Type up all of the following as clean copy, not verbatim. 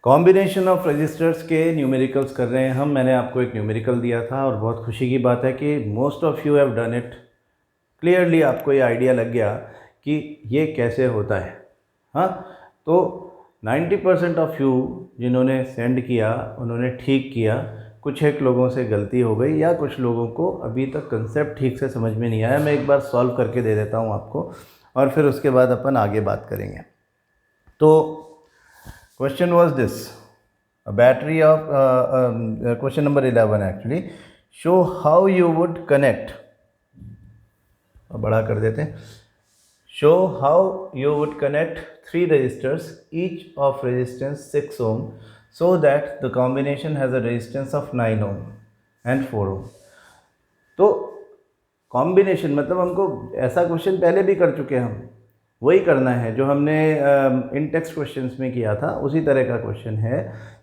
Combination of registers के numericals कर रहे हैं हम। मैंने आपको एक न्यूमेरिकल दिया था और बहुत खुशी की बात है कि most of you have done it. Clearly आपको ये आइडिया लग गया कि ये कैसे होता है। हाँ, तो 90% ऑफ़ यू जिन्होंने सेंड किया उन्होंने ठीक किया, कुछ एक लोगों से गलती हो गई या कुछ लोगों को अभी तक कंसेप्ट ठीक से समझ में नहीं आया। मैं एक बार सॉल्व करके दे देता हूँ आपको और फिर उसके बाद अपन आगे बात करेंगे। तो question was this: a battery of question number 11 actually, show how you would connect, बड़ा कर देते हैं, show how you would connect 3 resistors each of resistance 6 ohm so that the combination has a resistance of 9 ohm and 4 ohm। तो combination मतलब हमको ऐसा question पहले भी कर चुके हैं, हम वही करना है जो हमने इन टेक्स्ट क्वेश्चंस में किया था। उसी तरह का क्वेश्चन है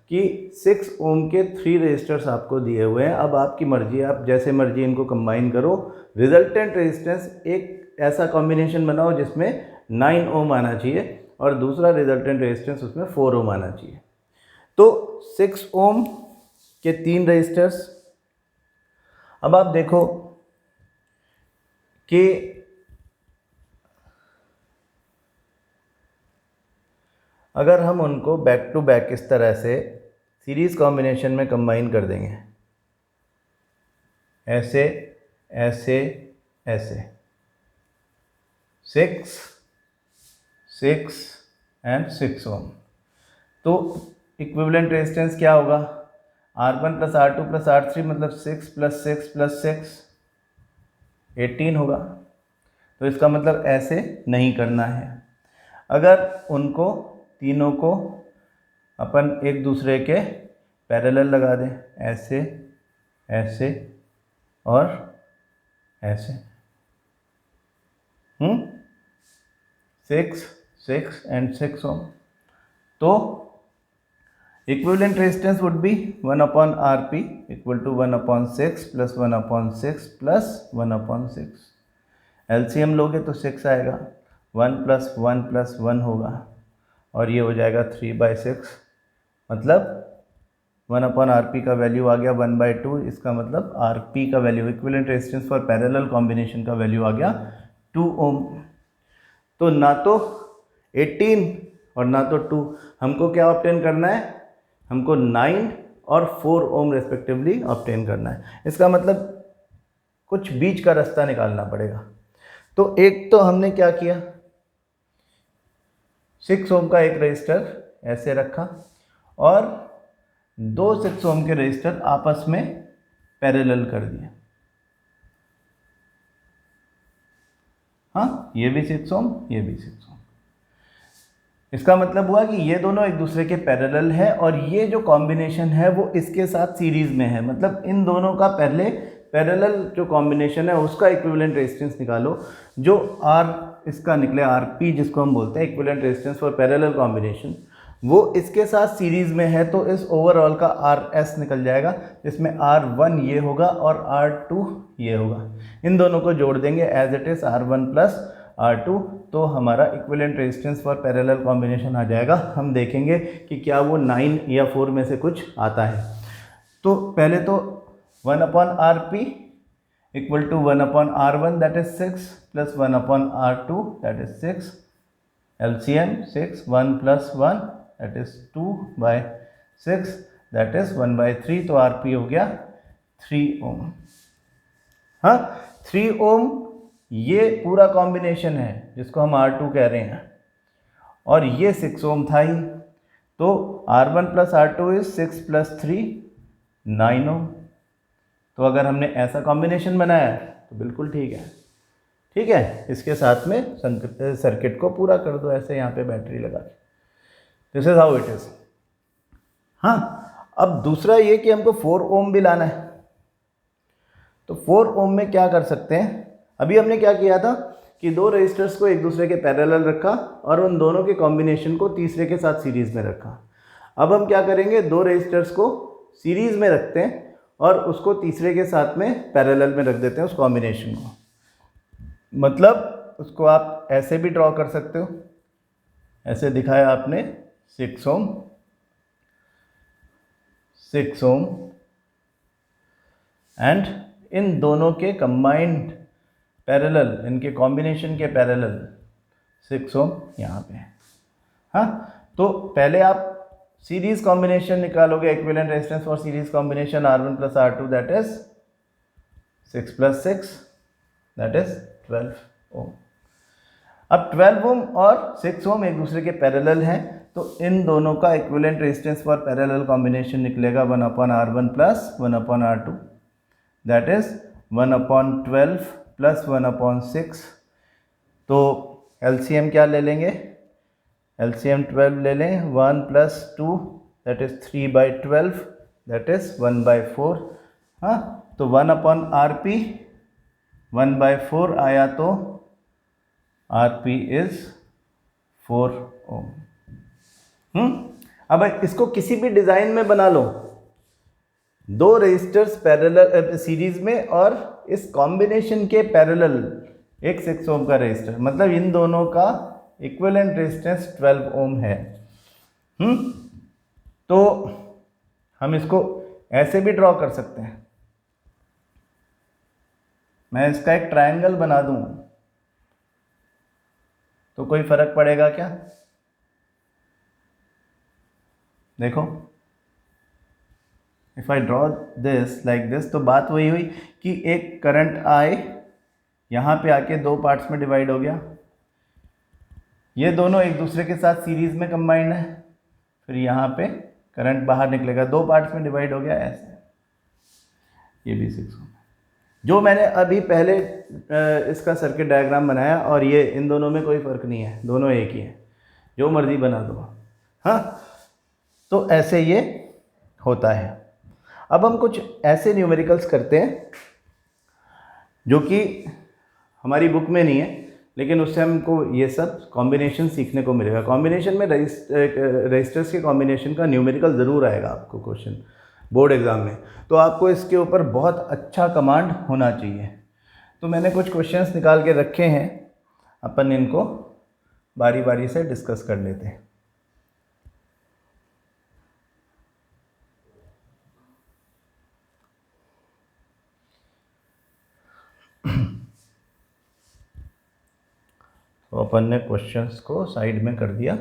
कि 6 ओम के 3 रेजिस्टर्स आपको दिए हुए हैं। अब आपकी मर्जी, आप जैसे मर्जी इनको कंबाइन करो। रिजल्टेंट रेजिस्टेंस एक ऐसा कॉम्बिनेशन बनाओ जिसमें 9 ओम आना चाहिए और दूसरा रिजल्टेंट रेजिस्टेंस उसमें 4 ओम आना चाहिए। तो 6 ओम के 3 रेजिस्टर्स। अब आप देखो कि अगर हम उनको बैक टू बैक इस तरह से सीरीज़ कॉम्बिनेशन में कंबाइन कर देंगे, ऐसे ऐसे ऐसे, 6 6 एंड 6 ओम, तो इक्विवेलेंट रेजिस्टेंस क्या होगा? R1 plus R2 plus R3 मतलब 6 प्लस 6 प्लस 6 18 होगा। तो इसका मतलब ऐसे नहीं करना है। अगर उनको तीनों को अपन एक दूसरे के पैरेलल लगा दें, ऐसे ऐसे और ऐसे, 6 6 एंड 6 ओम, तो equivalent resistance would be 1/RP equal to 1/6 plus 1/6 plus 1/6। LCM लोगे तो 6 आएगा, 1 प्लस 1 प्लस 1 होगा और ये हो जाएगा 3/6, मतलब 1/RP का वैल्यू आ गया 1/2। इसका मतलब RP का value, equivalent resistance for parallel combination का वैल्यू आ गया 2 ओम। तो ना तो 18 और ना तो 2, हमको क्या ऑब्टेन करना है? हमको 9 और 4 ओम रेस्पेक्टिवली ऑब्टेन करना है। इसका मतलब कुछ बीच का रास्ता निकालना पड़ेगा। तो एक तो हमने क्या किया, 6 ओम का एक रजिस्टर ऐसे रखा और 2 6 ओम के रजिस्टर आपस में पैरेलल कर दिए। हाँ, ये भी 6 ओम, ये भी 6 ओम। इसका मतलब हुआ कि ये दोनों एक दूसरे के पैरेलल है और ये जो कॉम्बिनेशन है वो इसके साथ सीरीज में है। मतलब इन दोनों का पहले पैरेलल जो कॉम्बिनेशन है उसका इक्विवेलेंट रेजिस्टेंस निकालो, जो आर इसका निकले, RP जिसको हम बोलते हैं equivalent resistance for parallel combination, वो इसके साथ सीरीज में है। तो इस ओवरऑल का RS निकल जाएगा, जिसमें R1 ये होगा और R2 ये होगा। इन दोनों को जोड़ देंगे as it is R1 plus R2, तो हमारा equivalent resistance for parallel combination आ जाएगा। हम देखेंगे कि क्या वो 9 या 4 में से कुछ आता है। तो पहले तो 1/RP equal to 1/R1 that is 6 plus 1/R2 that is 6, LCM 6, 1 plus 1 that is 2/6 that is 1/3। तो RP हो गया 3 ओम। हाँ, 3 ओम ये पूरा कॉम्बिनेशन है जिसको हम R2 कह रहे हैं और ये 6 ओम था ही। तो R1 plus R2 is 6 plus 3 9 ओम। तो अगर हमने ऐसा कॉम्बिनेशन बनाया तो बिल्कुल ठीक है। ठीक है, इसके साथ में सर्किट को पूरा कर दो ऐसे, यहाँ पे बैटरी लगा के। This is how it is. हाँ, अब दूसरा ये कि हमको 4 ओम भी लाना है। तो 4 ओम में क्या कर सकते हैं? अभी हमने क्या किया था कि 2 रेजिस्टर्स को एक दूसरे के पैरेलल रखा और उन दोनों के कॉम्बिनेशन को तीसरे के साथ सीरीज में रखा। अब हम क्या करेंगे, 2 रेजिस्टर्स को सीरीज में रखते हैं और उसको तीसरे के साथ में पैरेलल में रख देते हैं उस कॉम्बिनेशन को। मतलब उसको आप ऐसे भी ड्रॉ कर सकते हो, ऐसे दिखाया आपने 6 ओम 6 ओम, एंड इन दोनों के कंबाइंड पैरेलल, इनके कॉम्बिनेशन के पैरेलल 6 ओम यहाँ पे है। हाँ, तो पहले आप सीरीज कॉम्बिनेशन निकालोगे, equivalent resistance for series combination R1 plus R2 that is 6 plus 6 that is 12 ओम। अब 12 ओम और 6 ओम एक दूसरे के पैरेलल हैं, तो इन दोनों का equivalent resistance for parallel combination निकलेगा 1/R1 plus 1/R2 that is 1/12 plus 1/6। तो एलसीएम क्या ले लेंगे, एलसीएम 12 ले लें, 1 plus 2 that is 3/12 that is 1/4। हाँ, तो 1/RP 1/4 आया, तो RP इज 4 ओम। अब इसको किसी भी डिज़ाइन में बना लो, दो रेजिस्टर्स पैरेलल सीरीज में और इस कॉम्बिनेशन के पैरेलल एक 6 ओम का रेजिस्टर, मतलब इन दोनों का इक्विवेलेंट रेजिस्टेंस 12 ओम है। तो हम इसको ऐसे भी ड्रॉ कर सकते हैं, मैं इसका एक ट्रायंगल बना दूं तो कोई फर्क पड़ेगा क्या? देखो, if I draw this like this, तो बात वही हुई कि एक करंट आई यहाँ पे आके दो पार्ट्स में डिवाइड हो गया, ये दोनों एक दूसरे के साथ सीरीज में कंबाइंड है, फिर यहाँ पे करंट बाहर निकलेगा, दो पार्ट्स में डिवाइड हो गया ऐसे, ये भी 6 ओम। जो मैंने अभी पहले इसका सर्किट डायग्राम बनाया और ये, इन दोनों में कोई फ़र्क नहीं है, दोनों एक ही है, जो मर्जी बना दो। हाँ, तो ऐसे ये होता है। अब हम कुछ ऐसे न्यूमेरिकल्स करते हैं जो कि हमारी बुक में नहीं है, लेकिन उससे हमको ये सब कॉम्बिनेशन सीखने को मिलेगा। कॉम्बिनेशन में रजिस्टर्स के कॉम्बिनेशन का न्यूमेरिकल ज़रूर आएगा आपको क्वेश्चन बोर्ड एग्ज़ाम में, तो आपको इसके ऊपर बहुत अच्छा कमांड होना चाहिए। तो मैंने कुछ क्वेश्चंस निकाल के रखे हैं, अपन इनको बारी बारी से डिस्कस कर लेते हैं। तो अपन ने क्वेश्चंस को साइड में कर दिया,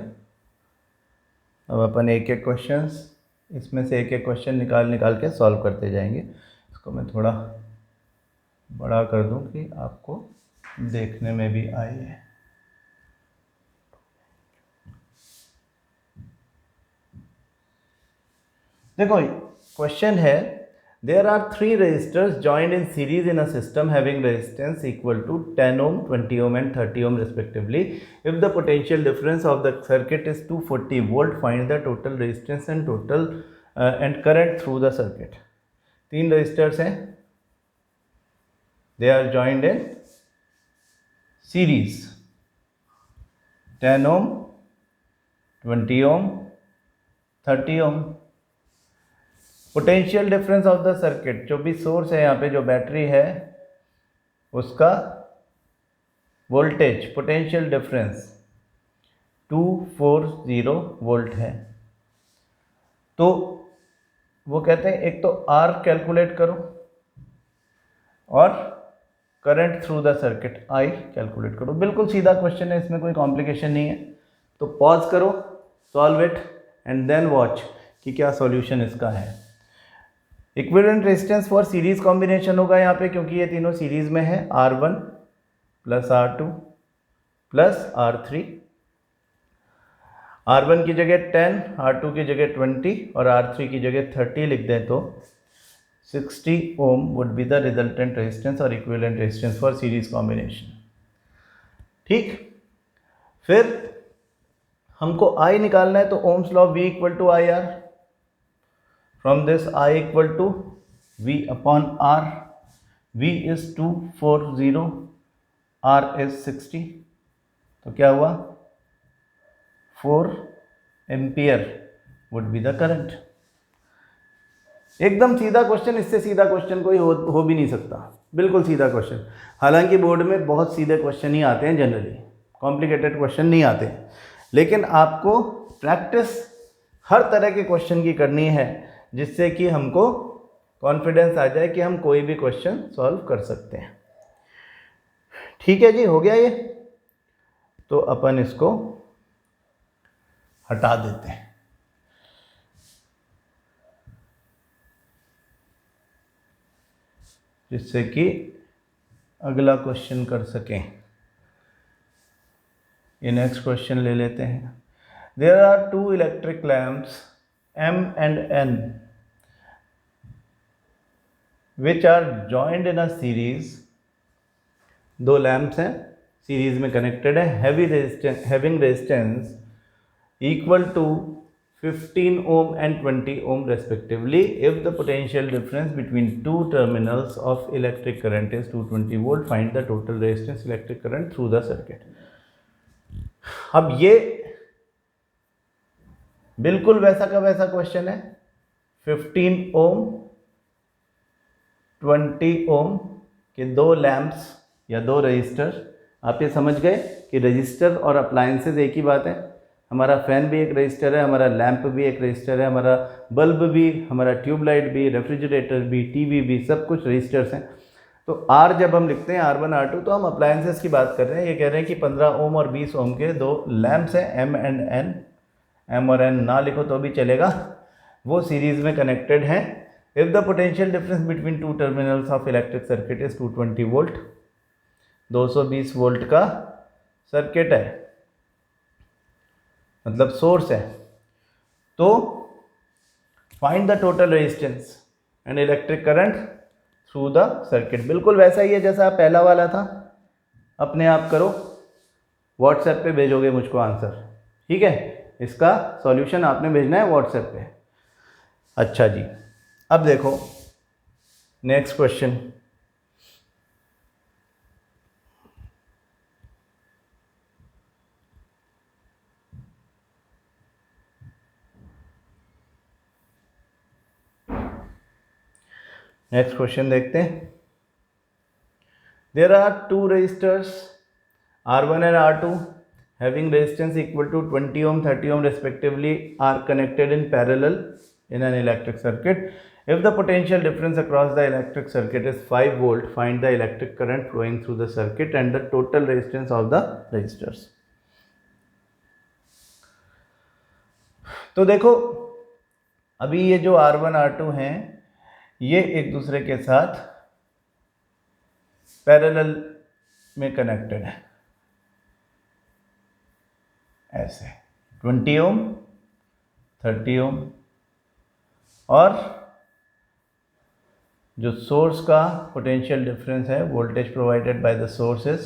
अब अपन एक एक क्वेश्चंस, इसमें से एक एक क्वेश्चन निकाल के सॉल्व करते जाएंगे। इसको मैं थोड़ा बड़ा कर दूं कि आपको देखने में भी आए। देखो, क्वेश्चन है, there are 3 resistors joined in series in a system having resistance equal to 10 ohm, 20 ohm and 30 ohm respectively. If the potential difference of the circuit is 240 volt, find the total resistance and total and current through the circuit. 3 resistors हैं, they are joined in series, 10 ohm, 20 ohm, 30 ohm. Potential difference of the circuit, जो भी source है यहाँ पे, जो battery है उसका voltage potential difference 240 volt है। तो वो कहते हैं एक तो R कैलकुलेट करो और current through the circuit I calculate करो। बिल्कुल सीधा क्वेश्चन है, इसमें कोई कॉम्प्लिकेशन नहीं है। तो पॉज करो, solve it and then watch कि क्या सॉल्यूशन इसका है। Equivalent resistance for series combination होगा यहाँ पे, क्योंकि ये तीनों सीरीज में है, R1 plus R2 plus R3। R1 की जगह 10, R2 की जगह 20 और R3 की जगह 30 लिख दें तो 60 ohm would be the resultant resistance और equivalent resistance for series combination. ठीक, फिर हमको I निकालना है, तो ohm's law V equal to IR। From this I equal to V upon R. V is 240, R is 60, तो क्या हुआ, 4 ampere would be the current। एकदम सीधा क्वेश्चन, इससे सीधा क्वेश्चन कोई हो भी नहीं सकता, बिल्कुल सीधा क्वेश्चन। हालांकि बोर्ड में बहुत सीधे क्वेश्चन ही आते हैं, जनरली कॉम्प्लिकेटेड क्वेश्चन नहीं आते हैं, लेकिन आपको प्रैक्टिस हर तरह के क्वेश्चन की करनी है। जिससे कि हमको कॉन्फिडेंस आ जाए कि हम कोई भी क्वेश्चन सॉल्व कर सकते हैं। ठीक है जी, हो गया ये। तो अपन इसको हटा देते हैं। जिससे कि अगला क्वेश्चन कर सकें। ये नेक्स्ट क्वेश्चन ले लेते हैं। There are two electric lamps M and N which are joined in a series। दो लैम्प्स हैं, सीरीज में कनेक्टेड है, having resistance equal to 15 ohm and 20 ohm respectively if the potential difference between two terminals of electric current is 220 volt, find the total resistance electric current through the circuit। अब ये बिल्कुल वैसा का वैसा question है। 15 ओम 20 ओम के दो लैंप्स या दो रजिस्टर। आप ये समझ गए कि रजिस्टर और अप्लायंसेस एक ही बात है। हमारा फ़ैन भी एक रजिस्टर है, हमारा लैंप भी एक रजिस्टर है, हमारा बल्ब भी, हमारा ट्यूबलाइट भी, रेफ्रिजरेटर भी, टीवी भी, सब कुछ रजिस्टर्स हैं। तो R जब हम लिखते हैं R1 R2 तो हम अप्लायंसेस की बात कर रहे हैं। ये कह रहे हैं कि 15 ओम और 20 ओम के दो लैंप्स हैं M एंड N। M और N ना लिखो तो भी चलेगा, वो सीरीज में कनेक्टेड हैं। If the potential difference between two terminals of electric circuit is 220 volt, 220 volt का सर्किट है, मतलब सोर्स है। तो find the total resistance and electric current through the circuit. बिल्कुल वैसा ही है जैसा पहला वाला था। अपने आप करो, व्हाट्सएप पे भेजोगे मुझको आंसर, ठीक है। इसका सॉल्यूशन आपने भेजना है व्हाट्सएप पे। अच्छा जी, अब देखो नेक्स्ट क्वेश्चन। नेक्स्ट क्वेश्चन देखते हैं। There are two resistors R1 and R2 having resistance equal to 20 ohm 30 ohm respectively are connected in parallel in an electric circuit. If the potential difference across the electric circuit is 5 volt, find the electric current flowing through the circuit and the total resistance of the resistors। तो देखो अभी ये जो R1 R2 हैं ये एक दूसरे के साथ पैरेलल में कनेक्टेड है, ऐसे 20 ओम 30 ओम, और जो सोर्स का पोटेंशियल डिफरेंस है, voltage provided by the source is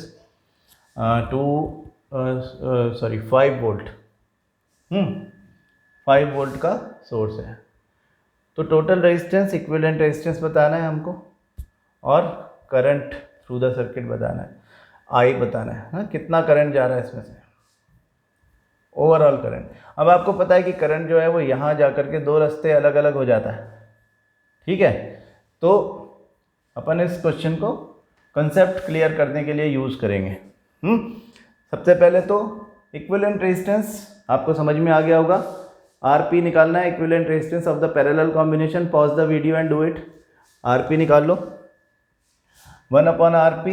5 volt. 5 volt का सोर्स है। तो टोटल रेजिस्टेंस, इक्विवेलेंट रेजिस्टेंस बताना है हमको, और करंट थ्रू द सर्किट बताना है, आई बताना है। हाँ, कितना करंट जा रहा है इसमें से, ओवरऑल करंट। अब आपको पता है कि करंट जो है वो यहाँ जा कर के दो रास्ते अलग अलग हो जाता है, ठीक है। तो अपन इस क्वेश्चन को कंसेप्ट क्लियर करने के लिए यूज़ करेंगे। सबसे पहले तो इक्विवेलेंट रेजिस्टेंस आपको समझ में आ गया होगा। आरपी निकालना है, equivalent resistance of the parallel combination. Pause the video and do it. RP निकाल लो। 1/RP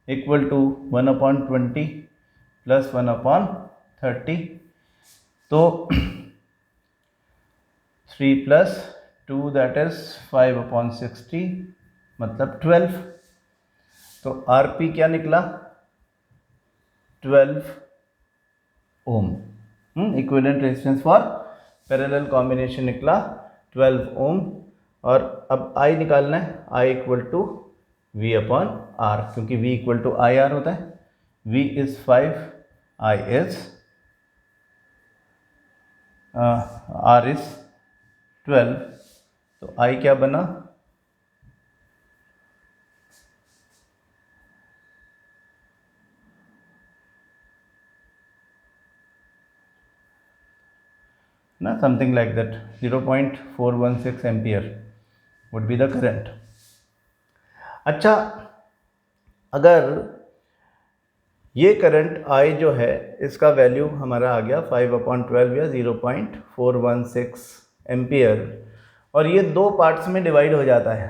equal to 1/20 plus 1/30। तो 3 प्लस 2 दैट इज 5/60 मतलब 12। तो आरपी क्या निकला, 12 ohm. Equivalent resistance for parallel combination निकला 12 ओम। और अब आई निकालना है, आई इक्वल टू V/R, क्योंकि V इक्वल टू IR होता है। V is 5, I is R is 12। तो I क्या बना, ना something like that 0.416 ampere would be the current. अच्छा, अगर ये करंट I जो है इसका वैल्यू हमारा आ गया 5/12 या 0.416 एम्पियर, और ये दो पार्ट्स में डिवाइड हो जाता है।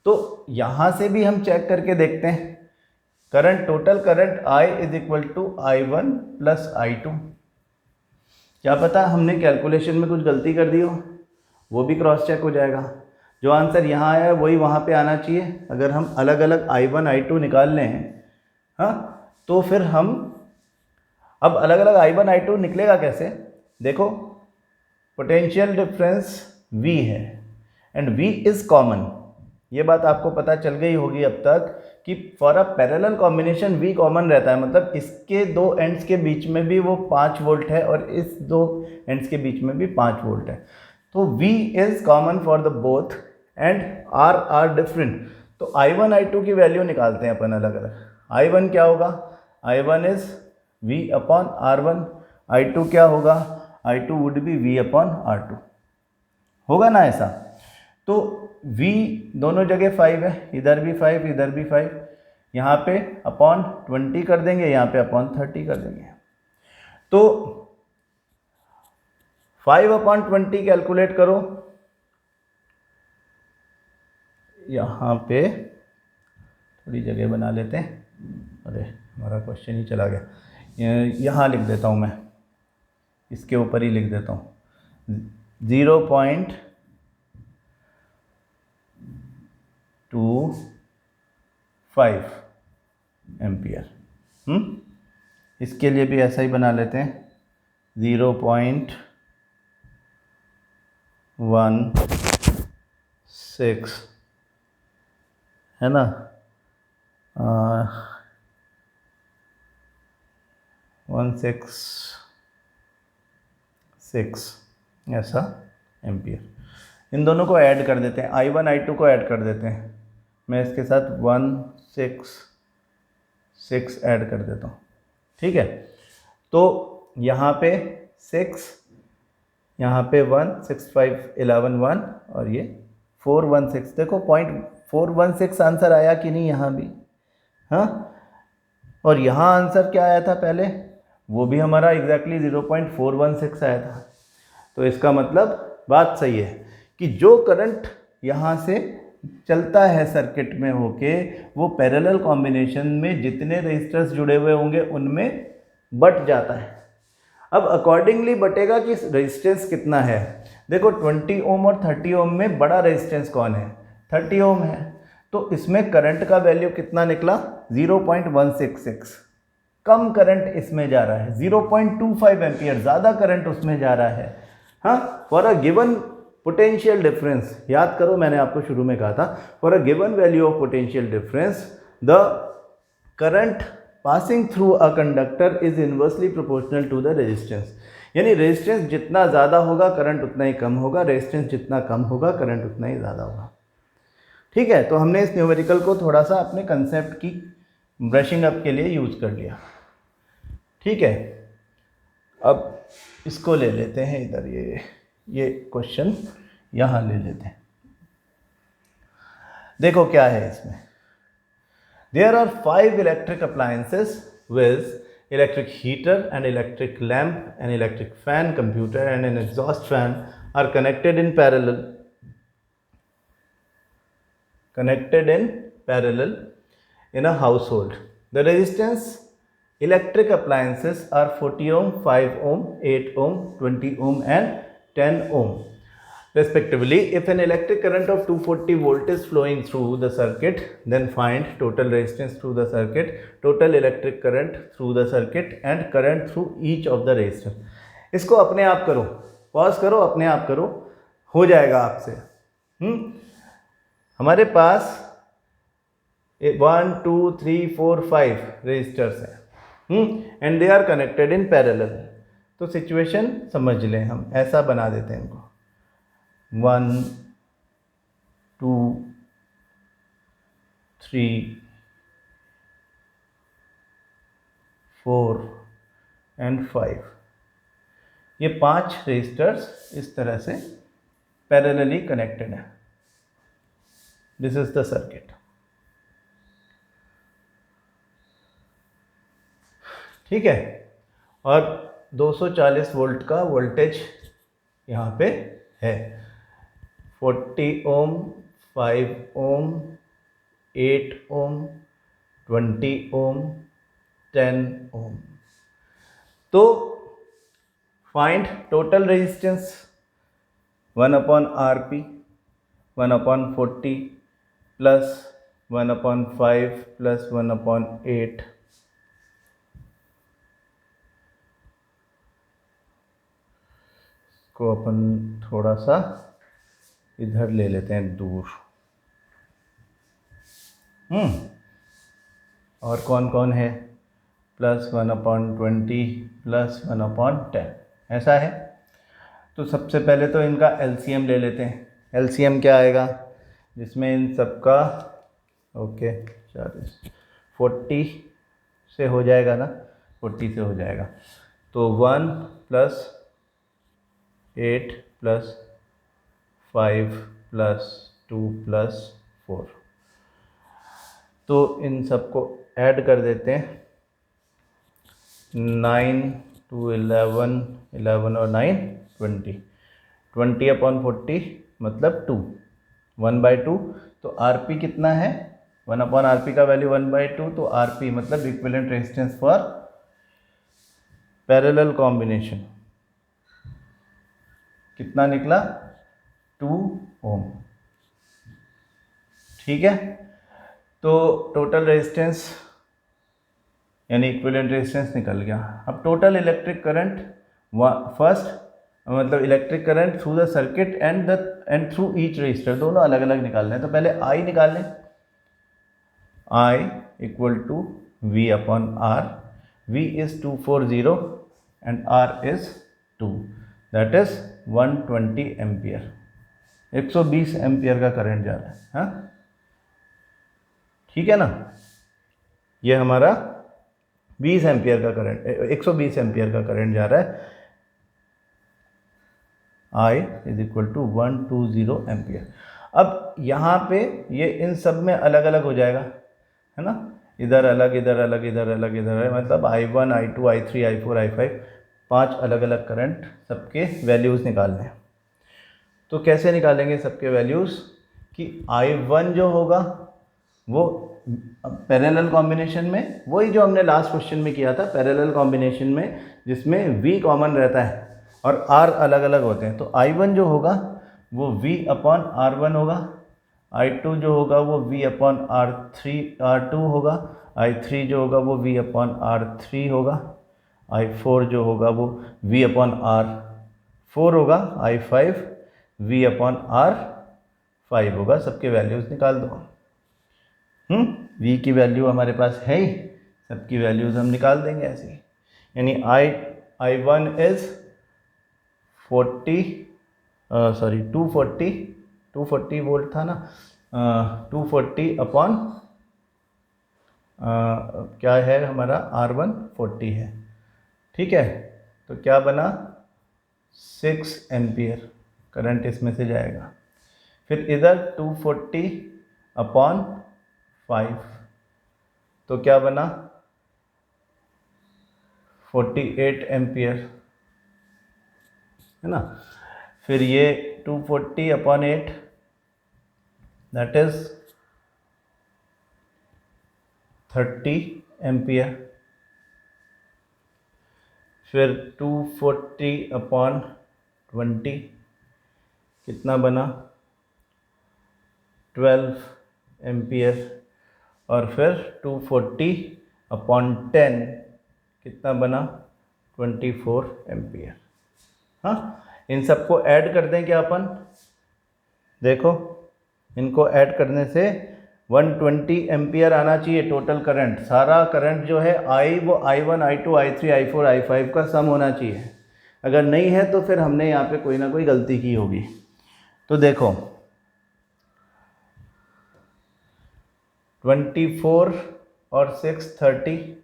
तो यहाँ से भी हम चेक करके देखते हैं, current, total current I is equal to I1 plus I2। क्या पता हमने कैलकुलेशन में कुछ गलती कर दी हो, वो भी क्रॉस चेक हो जाएगा। जो आंसर यहाँ आया है वही वहाँ पे आना चाहिए। अगर हम अलग अलग I1 I2 निकाल लें, हाँ, तो फिर हम अब अलग अलग I1 I2 निकलेगा कैसे? देखो, पोटेंशियल डिफरेंस V है एंड V इज कॉमन। ये बात आपको पता चल गई होगी अब तक कि for a parallel combination V common रहता है, मतलब इसके दो एंड्स के बीच में भी वो 5 वोल्ट है और इस दो एंड्स के बीच में भी 5 वोल्ट है। तो V is common for the both and R are different. तो I1 I2 की वैल्यू निकालते हैं अपन अलग अलग। I1 क्या होगा? I1 is V upon R1। I2 क्या होगा? I2 would be V upon R2। होगा ना ऐसा? तो V दोनों जगह 5 है, इधर भी 5 इधर भी 5, यहाँ पे अपॉन 20 कर देंगे, यहाँ पे अपॉन 30 कर देंगे। तो 5 अपॉन 20 कैलकुलेट करो, यहाँ पे थोड़ी जगह बना लेते हैं। अरे हमारा क्वेश्चन ही चला गया, यहाँ लिख देता हूँ मैं, इसके ऊपर ही लिख देता हूँ 0.25 एम्पियर। इसके लिए भी ऐसा ही बना लेते हैं 0.16 है ना, 166 ऐसा एम्पियर। इन दोनों को ऐड कर देते हैं, I1 I2 को ऐड कर देते हैं। मैं इसके साथ 166 ऐड कर देता हूँ, ठीक है। तो यहाँ पे 6, यहाँ पे 1, 6, 5, 11, 1 और ये 416। देखो 0.416 आंसर आया कि नहीं यहाँ भी, हाँ। और यहाँ आंसर क्या आया था पहले, वो भी हमारा एग्जैक्टली 0.416 आया था। तो इसका मतलब बात सही है कि जो करंट यहाँ से चलता है सर्किट में होके, वो पैरेलल कॉम्बिनेशन में जितने रेजिस्टर्स जुड़े हुए होंगे उनमें बट जाता है। अब अकॉर्डिंगली बटेगा कि रेजिस्टेंस कितना है। देखो 20 ओम और 30 ओम में बड़ा रेजिस्टेंस कौन है? 30 ओम है। तो इसमें करंट का वैल्यू कितना निकला? 0.166। कम करंट इसमें जा रहा है, 0.25 एम्पियर ज़्यादा करंट उसमें जा रहा है, हाँ। For a given potential difference, याद करो मैंने आपको शुरू में कहा था, for a given value of potential difference the current passing through a conductor is inversely proportional to the resistance. यानी रेजिस्टेंस जितना ज़्यादा होगा करंट उतना ही कम होगा, रेजिस्टेंस जितना कम होगा करंट उतना ही ज़्यादा होगा, ठीक है। तो हमने इस न्यूमेरिकल को थोड़ा सा अपने कंसेप्ट की ब्रशिंग अप के लिए यूज़ कर लिया, ठीक है। अब इसको ले लेते हैं इधर, ये क्वेश्चन यहाँ ले लेते हैं। देखो क्या है इसमें, there are 5 electric appliances with electric heater and electric lamp and electric fan, computer and an exhaust fan are connected in parallel in a household. The resistance electric appliances are 40 ohm, 5 ohm, 8 ohm, 20 ohm and 10 ohm respectively. If an electric current of 240 volt is flowing through the circuit, then find total resistance through the circuit, total electric current through the circuit and current through each of the resistor. इसको अपने आप करो, pause करो, अपने आप करो, हो जाएगा आपसे। हमारे पास 1, 2, 3, 4, 5 रेजिस्टर्स हैं, and they are connected in parallel. तो सिचुएशन समझ लें, हम ऐसा बना देते हैं इनको, 1, 2, 3, 4 एंड 5। ये 5 रेजिस्टर्स इस तरह से पैरेलली कनेक्टेड हैं। दिस इज द सर्किट, ठीक है। और 240 वोल्ट का वोल्टेज यहाँ पे है। 40 ओम, 5 ओम, 8 ओम, 20 ओम, 10 ओम। तो find total resistance 1/RP 1/40 plus 1/5 plus 1/8 को अपन थोड़ा सा इधर ले लेते हैं दूर। और कौन कौन है, प्लस 1/20 प्लस 1/10 ऐसा है। तो सबसे पहले तो इनका एलसीएम ले लेते हैं। एलसीएम क्या आएगा, जिसमें इन सबका ओके 40 से हो जाएगा ना, 40 से हो जाएगा। तो 1 प्लस 8 प्लस 5 प्लस 2 प्लस 4, तो इन सबको ऐड कर देते हैं। 9 to 11, 11 और 9 20, 20/40 मतलब 2, 1/2। तो RP कितना है, 1/RP का वैल्यू 1/2, तो RP मतलब equivalent resistance for parallel combination कितना निकला, 2 ओम। ठीक है, तो टोटल रेजिस्टेंस यानी इक्विवेलेंट रेजिस्टेंस निकल गया। अब टोटल इलेक्ट्रिक करंट फर्स्ट मतलब electric current through the circuit and through each resistor, दोनों अलग अलग निकालने हैं। तो पहले I निकाल लें। I = V/R, V is 240 and R is 2, that is 120 ampere, 120 ampere का करंट जा रहा है। हाँ ठीक है ना, ये हमारा 20 एम्पियर का करंट, 120 एम्पियर का करंट जा रहा है। I = 120 ampere. अब यहाँ पे ये इन सब में अलग अलग हो जाएगा, है ना, इधर अलग, इधर अलग, इधर अलग, इधर अलग, मतलब I1, I2, I3, I4, I5, 5 अलग अलग करंट सबके वैल्यूज़ निकालने हैं। तो कैसे निकालेंगे सबके वैल्यूज़, कि I1 जो होगा वो पैरेलल कॉम्बिनेशन में, वही जो हमने लास्ट क्वेश्चन में किया था, पैरेलल कॉम्बिनेशन में जिसमें V कॉमन रहता है और R अलग अलग होते हैं। तो I1 जो होगा वो V/R1 होगा, I2 जो होगा वो V/R2 होगा, I3 जो होगा वो V/R3 होगा, I4 जो होगा वो V/R4 होगा, I5 V/R5 होगा। सबके वैल्यूज़ निकाल दो। V की वैल्यू हमारे पास है ही, सबकी वैल्यूज़ हम निकाल देंगे ऐसे ही। यानी I1 इज़ 240 वोल्ट था ना, 240 क्या है हमारा, R1 40 है। ठीक है, तो क्या बना, 6 एम्पियर करंट इसमें से जाएगा। फिर इधर 240/5, तो क्या बना, 48 एम्पियर, है ना। फिर ये 240/8 दैट इज 30 एम्पियर। फिर 240/20 कितना बना, 12 एम्पियर। और फिर 240/10 कितना बना, 24 एम्पियर। हाँ, इन सबको ऐड कर दें क्या अपन, देखो इनको ऐड करने से 120 एम्पियर आना चाहिए टोटल करंट। सारा करंट जो है वो I1, I2, I3, I4, I5 का सम होना चाहिए। अगर नहीं है तो फिर हमने यहाँ पे कोई ना कोई गलती की होगी। तो देखो 24 और 6 30,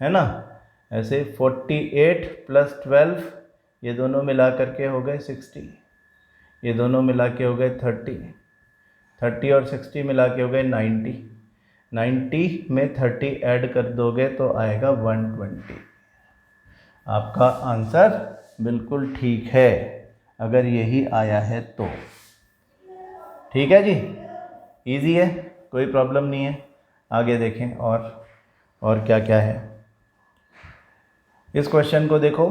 है ना, ऐसे 48 + 12 ये दोनों मिला करके हो गए 60, ये दोनों मिला के हो गए 30 और 60 मिला के हो गए 90 में 30 ऐड कर दोगे तो आएगा 120। आपका आंसर बिल्कुल ठीक है, अगर यही आया है तो। ठीक है जी, इजी है, कोई प्रॉब्लम नहीं है। आगे देखें और क्या क्या है। इस क्वेश्चन को देखो,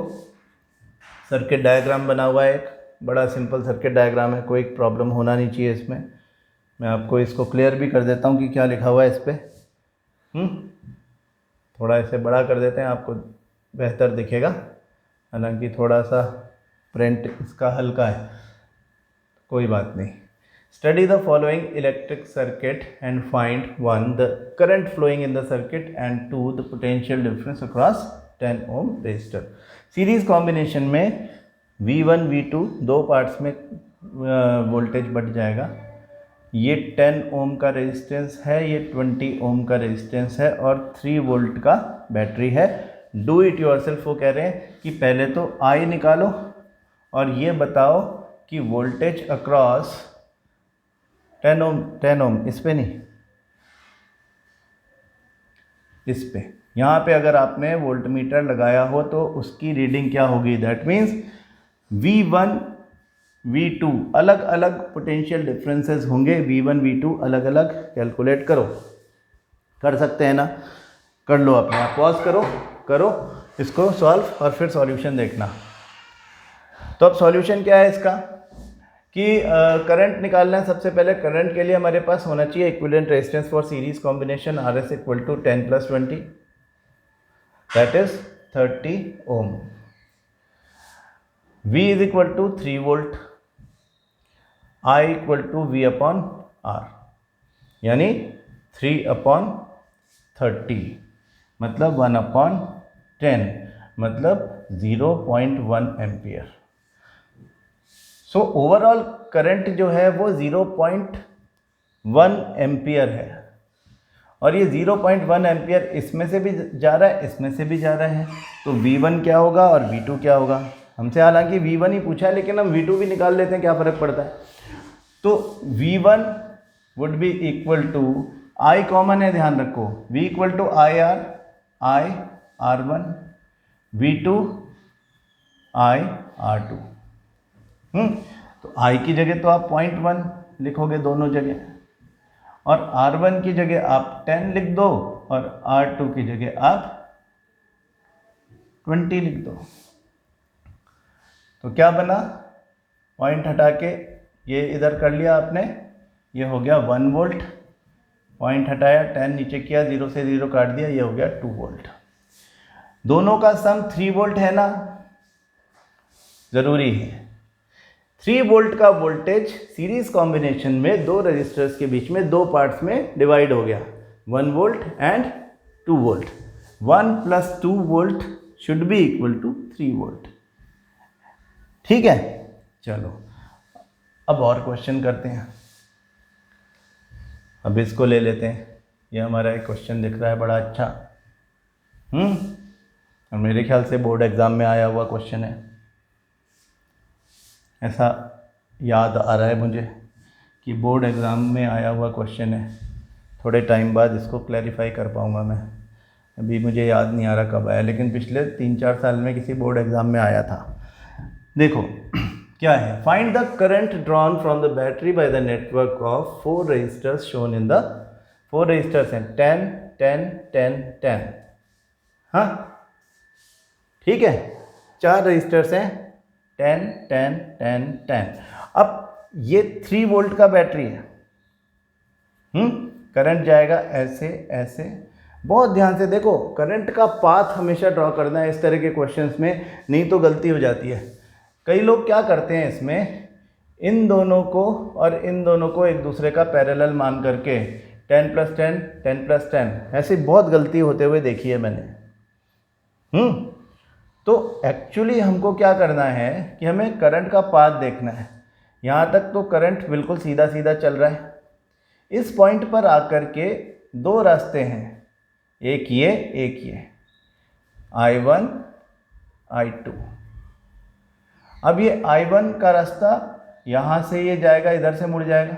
सर्किट डायग्राम बना हुआ है, एक बड़ा सिंपल सर्किट डायग्राम है, कोई प्रॉब्लम होना नहीं चाहिए इसमें। मैं आपको इसको क्लियर भी कर देता हूँ कि क्या लिखा हुआ है इस पर। थोड़ा इसे बड़ा कर देते हैं, आपको बेहतर दिखेगा, हालांकि थोड़ा सा प्रिंट इसका हल्का है, कोई बात नहीं। Study the following electric circuit and find 1 the current flowing in the circuit and 2 the potential difference across 10 ohm resistor. Series combination में V1 V2 दो पार्ट्स में वोल्टेज बढ़ जाएगा। ये 10 ओम का रेजिस्टेंस है, ये 20 ओम का रेजिस्टेंस है और 3 वोल्ट का बैटरी है। डू इट योरसेल्फ, वो कह रहे हैं कि पहले तो I निकालो और ये बताओ कि वोल्टेज अक्रॉस 10 ओम इस पे नहीं, इस पे, यहाँ पे अगर आपने वोल्ट मीटर लगाया हो तो उसकी रीडिंग क्या होगी, दैट मीन्स V1 V2 अलग अलग पोटेंशियल डिफरेंसेस होंगे। V1 V2 अलग अलग कैलकुलेट करो, कर सकते हैं ना, कर लो अपने आप, पॉज करो इसको सॉल्व और फिर सॉल्यूशन देखना। तो अब सॉल्यूशन क्या है इसका कि करंट निकालना है। सबसे पहले करंट के लिए हमारे पास होना चाहिए equivalent resistance for series combination RS equal to 10 + 20, that is 30 ohm. V is equal to 3 volt, I equal to V/R, यानी 3/30 मतलब 1/10 मतलब 0.1 एम्पियर। सो ओवरऑल करंट जो है वो 0.1 एम्पियर है और ये 0.1 एम्पियर इसमें से भी जा रहा है, इसमें से भी जा रहा है। तो V1 क्या होगा और V2 क्या होगा। हमसे हालांकि V1 ही पूछा है लेकिन हम V2 भी निकाल लेते हैं, क्या फ़र्क पड़ता है। तो V1 would be equal to, I common है ध्यान रखो, V equal to IR, I R1, V2 I R2। तो I की जगह तो आप 0.1 लिखोगे दोनों जगह, और R1 की जगह आप 10 लिख दो और R2 की जगह आप 20 लिख दो। तो क्या बना, पॉइंट हटा के ये इधर कर लिया आपने, ये हो गया 1 वोल्ट, पॉइंट हटाया 10 नीचे किया, 0 से 0 काट दिया, ये हो गया 2 वोल्ट। दोनों का सम 3 वोल्ट है ना, ज़रूरी है। 3 वोल्ट का वोल्टेज सीरीज कॉम्बिनेशन में दो रेजिस्टर्स के बीच में दो पार्ट्स में डिवाइड हो गया, 1 volt and 2 volt. 1 + 2 volt should be equal to 3 volt. ठीक है, चलो अब और क्वेश्चन करते हैं। अब इसको ले लेते हैं, ये हमारा एक क्वेश्चन दिख रहा है बड़ा अच्छा, और मेरे ख्याल से बोर्ड एग्ज़ाम में आया हुआ क्वेश्चन है, ऐसा याद आ रहा है मुझे कि बोर्ड एग्ज़ाम में आया हुआ क्वेश्चन है। थोड़े टाइम बाद इसको क्लैरिफाई कर पाऊँगा मैं, अभी मुझे याद नहीं आ रहा कब आया, लेकिन पिछले 3-4 साल में किसी बोर्ड एग्ज़ाम में आया था। देखो क्या है, find the current drawn from the battery by the network of 4 resistors shown in the 4 resistors हैं 10 10 10 10। हाँ ठीक है, 4 रजिस्टर्स हैं 10 10 10 10। अब ये 3 वोल्ट का बैटरी है, करंट जाएगा ऐसे ऐसे। बहुत ध्यान से देखो, करंट का पाथ हमेशा ड्रॉ करना है इस तरह के क्वेश्चंस में, नहीं तो गलती हो जाती है। कई लोग क्या करते हैं इसमें, इन दोनों को और इन दोनों को एक दूसरे का पैरेलल मान करके 10 + 10 10 + 10, ऐसी बहुत गलती होते हुए देखी है मैंने। तो एक्चुअली हमको क्या करना है कि हमें करंट का पाथ देखना है। यहाँ तक तो करंट बिल्कुल सीधा सीधा चल रहा है, इस पॉइंट पर आकर के 2 रास्ते हैं, एक ये I1 I2। अब ये I1 का रास्ता यहाँ से ये जाएगा, इधर से मुड़ जाएगा,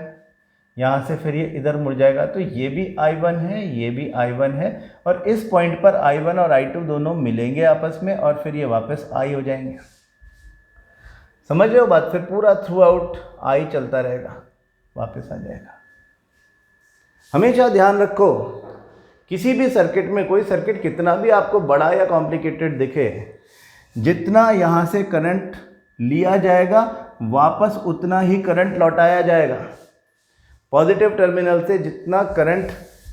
यहाँ से फिर ये इधर मुड़ जाएगा, तो ये भी I1 है, ये भी I1 है, और इस पॉइंट पर I1 और I2 दोनों मिलेंगे आपस में और फिर ये वापस I हो जाएंगे। समझ रहे हो बात? फिर पूरा थ्रू आउट आई चलता रहेगा, वापस आ जाएगा। हमेशा ध्यान रखो, किसी भी सर्किट में, कोई सर्किट कितना भी आपको बड़ा या कॉम्प्लिकेटेड दिखे, जितना यहाँ से करंट लिया जाएगा वापस उतना ही करंट लौटाया जाएगा। पॉजिटिव टर्मिनल से जितना करंट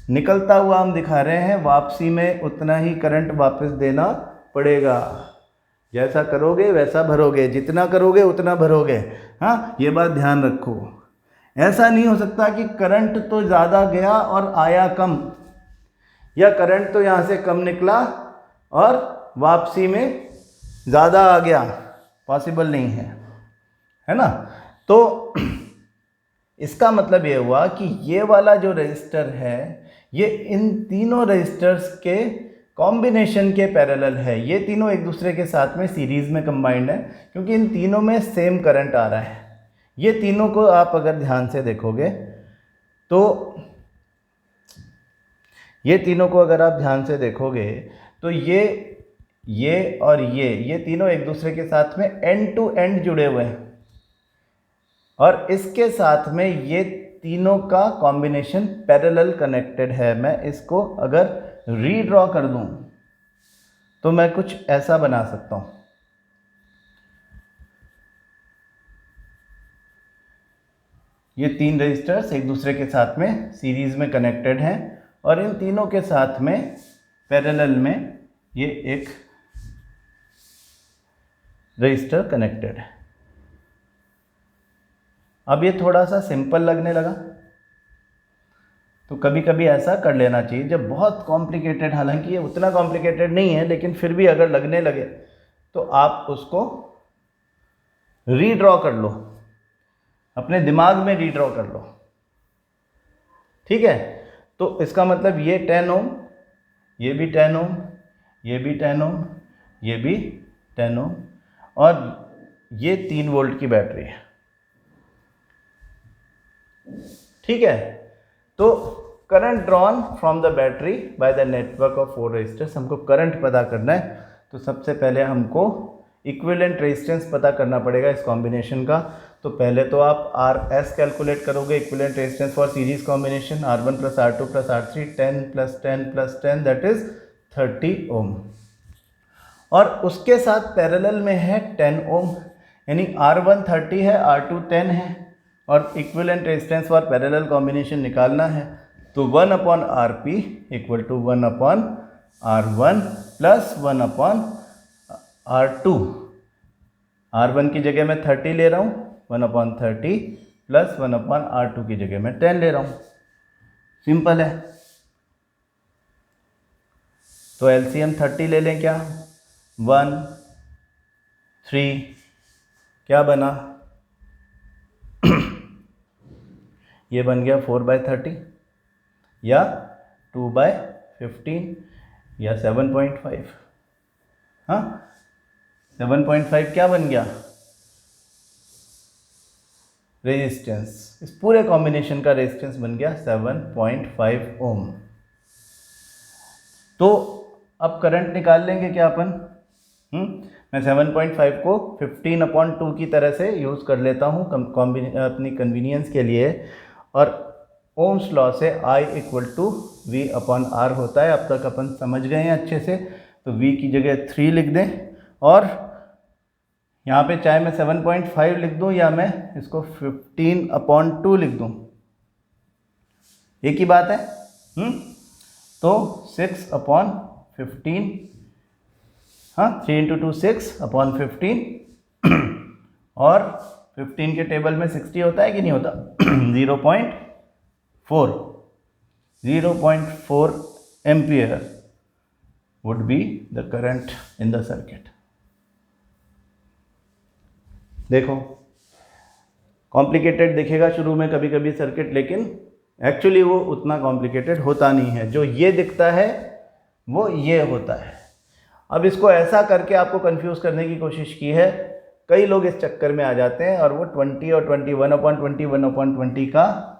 निकलता हुआ हम दिखा रहे हैं, वापसी में उतना ही करंट वापस देना पड़ेगा। जैसा करोगे वैसा भरोगे, जितना करोगे उतना भरोगे। हाँ, ये बात ध्यान रखो। ऐसा नहीं हो सकता कि करंट तो ज़्यादा गया और आया कम, या करंट तो यहाँ से कम निकला और वापसी में ज़्यादा आ गया। पॉसिबल नहीं है ना? तो इसका मतलब ये हुआ कि ये वाला जो रजिस्टर है ये इन तीनों रजिस्टर्स के कॉम्बिनेशन के पैरेलल है। ये तीनों एक दूसरे के साथ में सीरीज़ में कंबाइंड है, क्योंकि इन तीनों में सेम करंट आ रहा है। ये तीनों को आप अगर ध्यान से देखोगे तो ये तीनों को अगर आप ध्यान से देखोगे तो ये और ये तीनों एक दूसरे के साथ में एंड टू एंड जुड़े हुए हैं, और इसके साथ में ये तीनों का कॉम्बिनेशन पैरेलल कनेक्टेड है। मैं इसको अगर रीड्रॉ कर दूं तो मैं कुछ ऐसा बना सकता हूं। ये तीन रजिस्टर्स एक दूसरे के साथ में सीरीज में कनेक्टेड हैं, और इन तीनों के साथ में पैरेलल में ये एक रजिस्टर कनेक्टेड है। अब ये थोड़ा सा सिंपल लगने लगा, तो कभी कभी ऐसा कर लेना चाहिए जब बहुत कॉम्प्लिकेटेड, हालांकि ये उतना कॉम्प्लिकेटेड नहीं है, लेकिन फिर भी अगर लगने लगे तो आप उसको रीड्रॉ कर लो, अपने दिमाग में रीड्रॉ कर लो। ठीक है? तो इसका मतलब ये 10 ओम, ये भी 10 ओम, ये भी 10 ओम, ये भी 10 ओम, और ये 3 वोल्ट की बैटरी है। ठीक है? तो current drawn from the battery by the network of 4 resistors. हमको करंट पता करना है, तो सबसे पहले हमको इक्विवेलेंट रेजिस्टेंस पता करना पड़ेगा इस कॉम्बिनेशन का। तो पहले तो आप RS कैलकुलेट करोगे, equivalent resistance for series combination, R1 plus R2 plus R3, 10 plus 10 plus 10, that is 30 ओम। और उसके साथ पैरेलल में है 10 ओम, यानी R1 30 है, R2 10 है, और equivalent resistance for parallel combination निकालना है। तो 1/RP equal to 1/R1 plus 1/R2। R1 की जगह मैं 30 ले रहा हूँ, 1/30 प्लस 1/R2 की जगह मैं 10 ले रहा हूँ। सिंपल है। तो एलसीएम 30 ले लें क्या? 1 3 क्या बना? ये बन गया 4/30 या 2/15 या 7.5। हाँ, 7.5 क्या बन गया? रेजिस्टेंस। इस पूरे कॉम्बिनेशन का रेजिस्टेंस बन गया 7.5 ओम। तो अब करंट निकाल लेंगे क्या अपन? मैं 7.5 को 15/2 की तरह से यूज़ कर लेता हूँ अपनी कन्वीनियंस के लिए, और ओम्स लॉ से I इक्वल टू V/R होता है। अब तक अपन समझ गए हैं अच्छे से। तो V की जगह 3 लिख दें, और यहाँ पे चाहे मैं 7.5 लिख दूँ या मैं इसको 15/2 लिख दूँ, एक ही बात है। तो 6/15, हाँ, 3 × 2 6/15, और 15 के टेबल में 60 होता है कि नहीं होता? 0.4 ampere would be the current in the circuit। देखो, कॉम्प्लिकेटेड दिखेगा शुरू में कभी कभी सर्किट, लेकिन एक्चुअली वो उतना कॉम्प्लिकेटेड होता नहीं है। जो ये दिखता है वो ये होता है। अब इसको ऐसा करके आपको कंफ्यूज करने की कोशिश की है, कई लोग इस चक्कर में आ जाते हैं और वो 20 और 21/20 का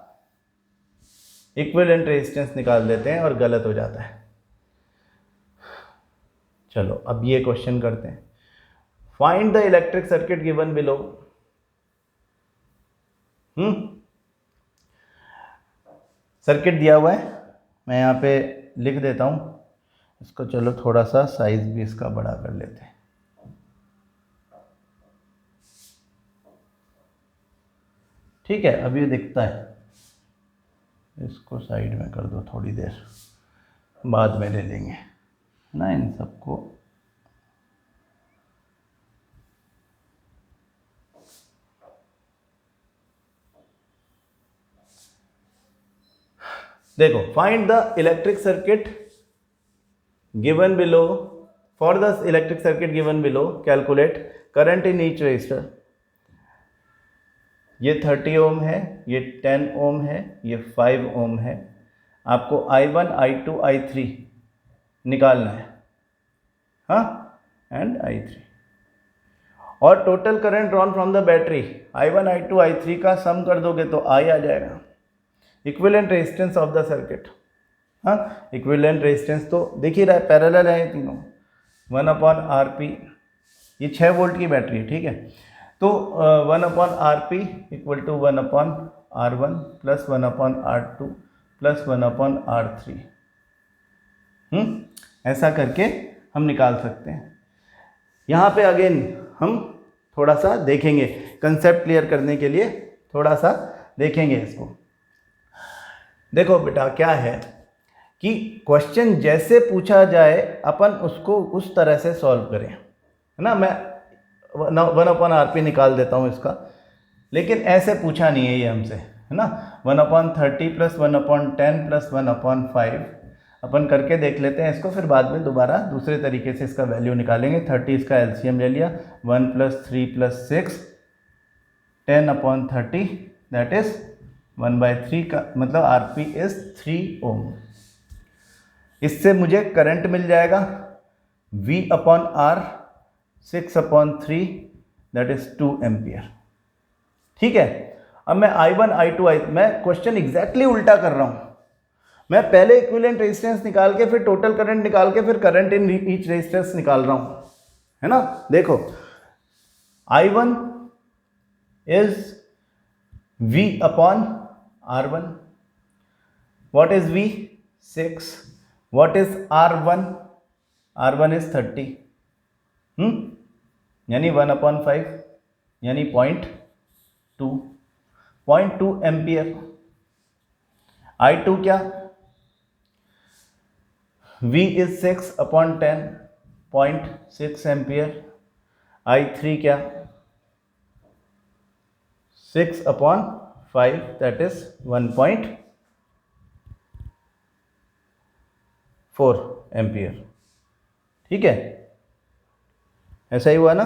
इक्विवेलेंट रेजिस्टेंस निकाल देते हैं और गलत हो जाता है। चलो अब ये क्वेश्चन करते हैं। Find the electric circuit given below. Circuit दिया हुआ है, मैं यहाँ पे लिख देता हूँ इसको। चलो थोड़ा सा साइज भी इसका बड़ा कर लेते हैं। ठीक है, अब ये दिखता है, इसको साइड में कर दो, थोड़ी देर बाद में ले लेंगे ना इन सबको। देखो, find the electric circuit given below, for the electric circuit given below calculate current in each resistor. ये 30 ओम है, ये 10 ओम है, ये 5 ओम है। आपको I1, I2, I3 निकालना है, हाँ, एंड I3, और total current drawn from the battery I1, I2, I3 का सम कर दोगे तो I आ जाएगा। Equivalent resistance of the circuit, हाँ, इक्विवेलेंट रेजिस्टेंस तो दिख ही रहा है, पैरेलल है ये तीनों, 1/RP। ये 6 वोल्ट की बैटरी है, ठीक है। तो 1/RP equal to 1/R1 plus 1/R2 plus 1/R3। ऐसा करके हम निकाल सकते हैं। यहाँ पे अगेन हम थोड़ा सा देखेंगे, कंसेप्ट क्लियर करने के लिए थोड़ा सा देखेंगे इसको। देखो बेटा, क्या है कि क्वेश्चन जैसे पूछा जाए अपन उसको उस तरह से सॉल्व करें, है ना। मैं 1/RP निकाल देता हूँ इसका, लेकिन ऐसे पूछा नहीं है ये हमसे, है ना। 1/30 प्लस 1/10 प्लस 1/5 अपन करके देख लेते हैं इसको, फिर बाद में दोबारा दूसरे तरीके से इसका वैल्यू निकालेंगे। 30 इसका एलसीएम ले लिया, 1 + 3 + 6, 10/30 दैट इज 1/3 का मतलब RP इज 3 ओम। इससे मुझे करंट मिल जाएगा V/R 6/3 दैट इज 2 एम्पियर। ठीक है, अब मैं I1, I2, मैं क्वेश्चन एग्जैक्टली उल्टा कर रहा हूं। मैं पहले इक्विवेलेंट रेजिस्टेंस निकाल के फिर टोटल करंट निकाल के फिर करंट इन ईच रेजिस्टेंस निकाल रहा हूं, है ना। देखो, I1 is V/R1, what is V? 6. What is R1? R1 is 30, यानी 1/5 यानी 0.2 एम्पियर। I2 क्या? V is 6/10, 0.6 ampere. I3 क्या? 6/5 दैट इज 1.4 एम्पियर। ठीक है, ऐसा ही हुआ ना।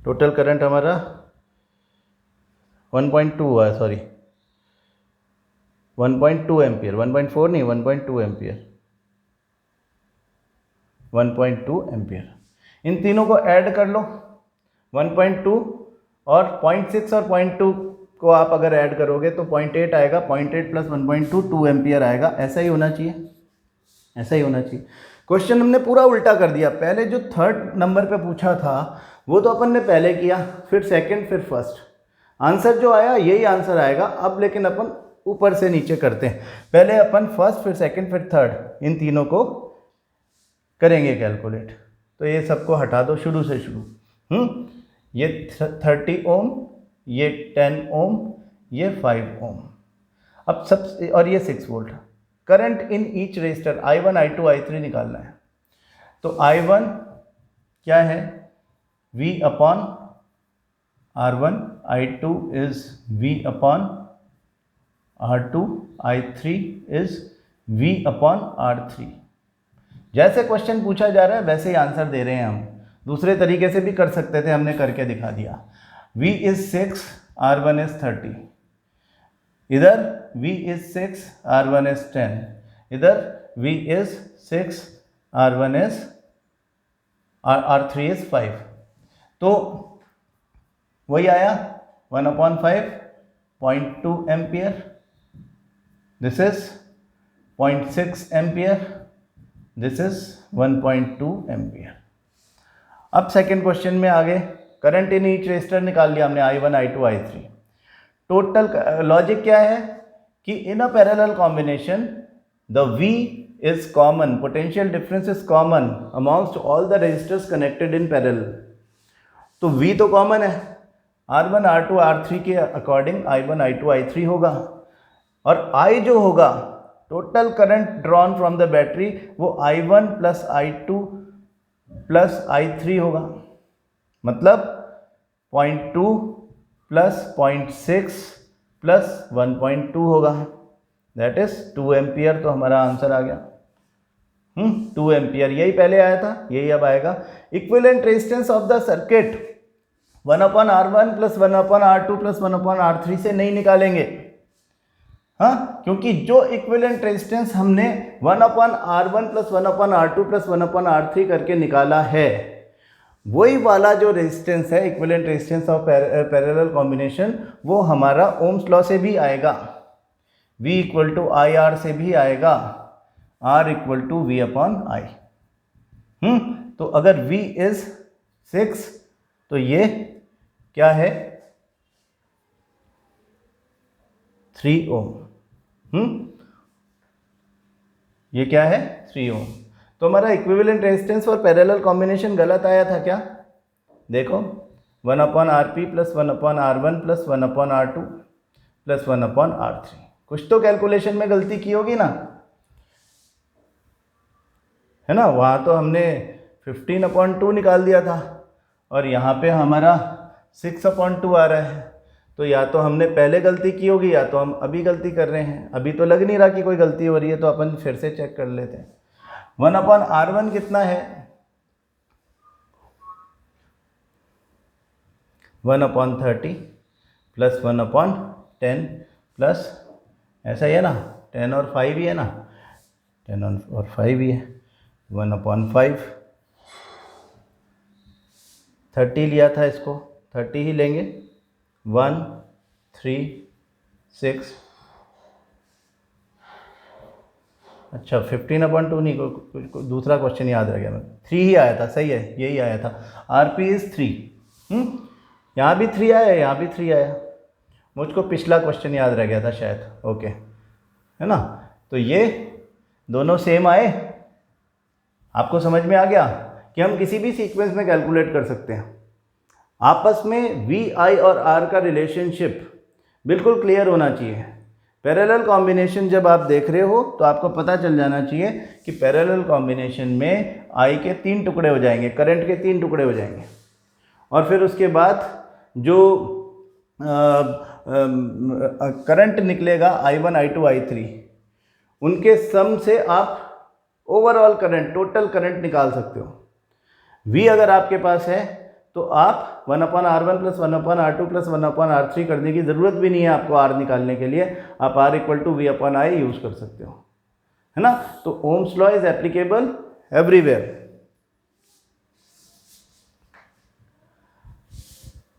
टोटल करंट हमारा 1.2 हुआ है, सॉरी 1.2 एम्पियर, 1.4 नहीं, 1.2 एम्पियर, 1.2 एम्पियर। इन तीनों को ऐड कर लो, 1.2 और 0.6 और 0.2 को आप अगर ऐड करोगे तो 0.8 आएगा। 0.8 प्लस 1.2 2 एम्पियर आएगा। ऐसा ही होना चाहिए, ऐसा ही होना चाहिए। क्वेश्चन हमने पूरा उल्टा कर दिया। पहले जो 3rd नंबर पे पूछा था वो तो अपन ने पहले किया, फिर सेकंड, फिर फर्स्ट। आंसर जो आया यही आंसर आएगा अब, लेकिन अपन ऊपर से नीचे करते हैं। पहले अपन फर्स्ट, फिर सेकंड, फिर थर्ड, इन तीनों को करेंगे कैलकुलेट। तो ये सबको हटा दो शुरू से शुरू। ये 30 ओम, ये 10 ओम, ये 5 ओम। अब सब, और ये 6 volt. Current in each resistor I1, I2, I3 निकालना है। तो I1 क्या है? V/R1, I2 is V/R2, I3 is V/R3। जैसे क्वेश्चन पूछा जा रहा है वैसे ही आंसर दे रहे हैं हम। दूसरे तरीके से भी कर सकते थे, हमने करके दिखा दिया। V is 6, R1 is 30, इधर V is 6, R1 is 10, इधर V is 6, R1 is R3 is 5। तो वही आया 1/5, 0.2 ampere, this is 0.6 ampere, this is 1.2 ampere. अब सेकेंड क्वेश्चन में आगे करंट इन ईच रेजिस्टर निकाल लिया हमने I1, I2, I3। Total logic क्या है कि in a parallel combination the V is common, potential difference is common amongst all the resistors connected in parallel. तो V तो कॉमन है, R1 R2 R3 के अकॉर्डिंग I1 I2 I3 होगा, और I जो होगा total current drawn from the battery वो I1 plus I2 plus I3 होगा, मतलब 0.2 प्लस 0.6 प्लस 1.2 होगा, दैट इज 2 एम्पियर। तो हमारा आंसर आ गया 2 एम्पियर। यही पहले आया था, यही अब आएगा। Equivalent resistance of the circuit 1/R1 plus 1/R2 plus 1/R3 से नहीं निकालेंगे, हाँ, क्योंकि जो इक्विवेलेंट रेजिस्टेंस हमने 1/R1 plus 1/R2 plus 1/R3 करके निकाला है, वही वाला जो रेजिस्टेंस है equivalent resistance of parallel combination, वो हमारा ओम्स लॉ से भी आएगा, V equal to I R से भी आएगा, R equal to V upon I. तो अगर V इज 6 तो ये क्या है 3 ओम। ये क्या है 3 ओम। तो हमारा equivalent resistance for parallel combination गलत आया था क्या? देखो 1/RP plus 1/R1 plus 1/R2 plus 1/R3, कुछ तो कैलकुलेशन में गलती की होगी ना, है ना। वहाँ तो हमने 15/2 निकाल दिया था और यहाँ पे हमारा 6/2 आ रहा है, तो या तो हमने पहले गलती की होगी या तो हम अभी गलती कर रहे हैं। अभी तो लग नहीं रहा कि कोई गलती हो रही है, तो अपन फिर से चेक कर लेते हैं। 1/R1 कितना है 1/30 प्लस 1/10 प्लस ऐसा ही है ना, 10 और 5 ही है ना, 10 और 5 ही है, 1/5 30 लिया था, इसको 30 ही लेंगे, 1 3 6, अच्छा 15/2 नहीं, कोई दूसरा क्वेश्चन याद रह गया, मैं 3 ही आया था, सही है यही आया था। RP इज 3, यहाँ भी 3 आया, यहाँ भी 3 आया, मुझको पिछला क्वेश्चन याद रह गया था शायद, ओके, है ना। तो ये दोनों सेम आए, आपको समझ में आ गया कि हम किसी भी सीक्वेंस में कैलकुलेट कर सकते हैं। आपस में V I और R का रिलेशनशिप बिल्कुल क्लियर होना चाहिए। पैरेलल कॉम्बिनेशन जब आप देख रहे हो तो आपको पता चल जाना चाहिए कि पैरेलल कॉम्बिनेशन में I के 3 टुकड़े हो जाएंगे, करंट के 3 टुकड़े हो जाएंगे, और फिर उसके बाद जो करंट निकलेगा I1 I2 I3, उनके सम से आप ओवरऑल करंट, टोटल करंट निकाल सकते हो। V अगर आपके पास है तो आप 1/R1 plus 1/R2 plus 1/R3 करने की ज़रूरत भी नहीं है आपको R निकालने के लिए, आप R equal to V upon I use कर सकते हो, है ना। तो ohm's law is applicable everywhere.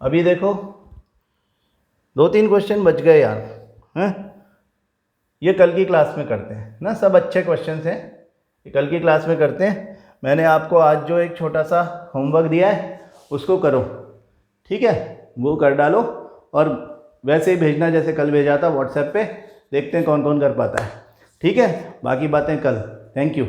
अभी देखो 2-3 क्वेश्चन बच गए यार, हैं, ये कल की क्लास में करते हैं ना, सब अच्छे क्वेश्चन हैं, ये कल की क्लास में करते हैं। मैंने आपको आज जो एक छोटा सा होमवर्क दिया है उसको करो, ठीक है, वो कर डालो, और वैसे ही भेजना जैसे कल भेजा था व्हाट्सएप पे, देखते हैं कौन कौन कर पाता है, ठीक है। बाकी बातें कल। Thank you.